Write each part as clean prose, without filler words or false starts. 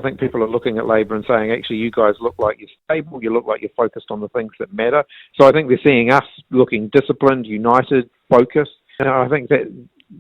think people are looking at Labor and saying, actually, you guys look like you're stable, you look like you're focused on the things that matter. So I think they're seeing us looking disciplined, united, focused. And I think that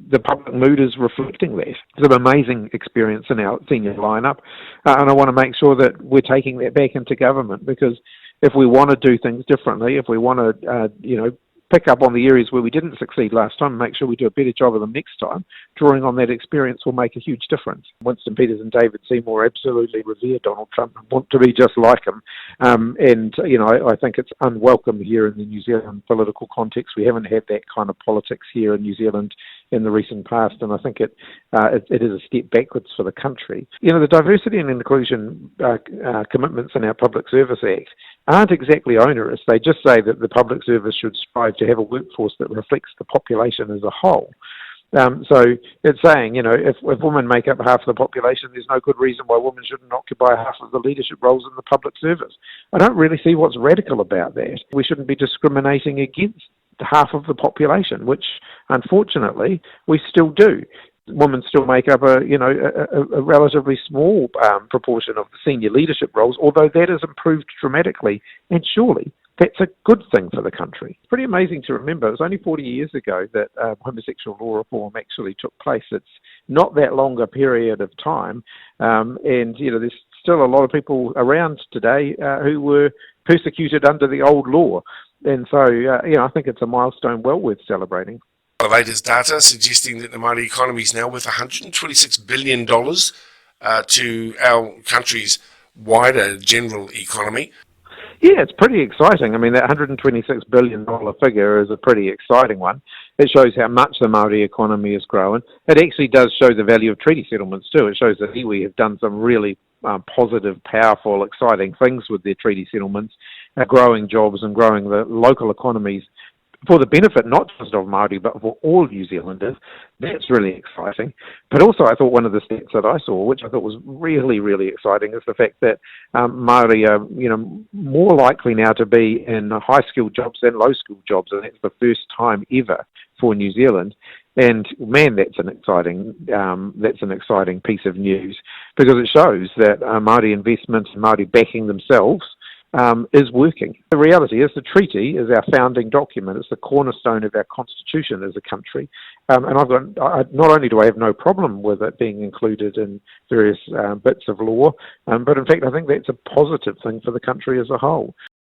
the public mood is reflecting that. It's an amazing experience in our senior lineup, and I want to make sure that we're taking that back into government, because if we want to do things differently, if we want to, pick up on the areas where we didn't succeed last time and make sure we do a better job of them next time, drawing on that experience will make a huge difference. Winston Peters and David Seymour absolutely revere Donald Trump and want to be just like him. I think it's unwelcome here in the New Zealand political context. We haven't had that kind of politics here in New Zealand in the recent past, and I think it is a step backwards for the country. The diversity and inclusion commitments in our Public Service Act aren't exactly onerous. They just say that the public service should strive to have a workforce that reflects the population as a whole. So it's saying, if women make up half of the population, there's no good reason why women shouldn't occupy half of the leadership roles in the public service. I don't really see what's radical about that. We shouldn't be discriminating against half of the population, which unfortunately we still do. Women still make up a relatively small proportion of the senior leadership roles, although that has improved dramatically, and surely that's a good thing for the country. It's pretty amazing to remember. It was only 40 years ago that homosexual law reform actually took place. It's not that long a period of time, and there's still a lot of people around today who were persecuted under the old law. And so, I think it's a milestone well worth celebrating. The latest data suggesting that the Māori economy is now worth $126 billion to our country's wider general economy. Yeah, it's pretty exciting. I mean, that $126 billion figure is a pretty exciting one. It shows how much the Māori economy is growing. It actually does show the value of treaty settlements too. It shows that iwi have done some really positive, powerful, exciting things with their treaty settlements, growing jobs and growing the local economies for the benefit not just of Māori but for all New Zealanders. That's really exciting. But also I thought one of the stats that I saw, which I thought was really, really exciting, is the fact that Māori are more likely now to be in high-skilled jobs than low-skilled jobs, and that's the first time ever for New Zealand. And man, that's an exciting piece of news, because it shows that Māori investment and Māori backing themselves is working. The reality is the treaty is our founding document. It's the cornerstone of our constitution as a country. And not only do I have no problem with it being included in various bits of law, but in fact I think that's a positive thing for the country as a whole.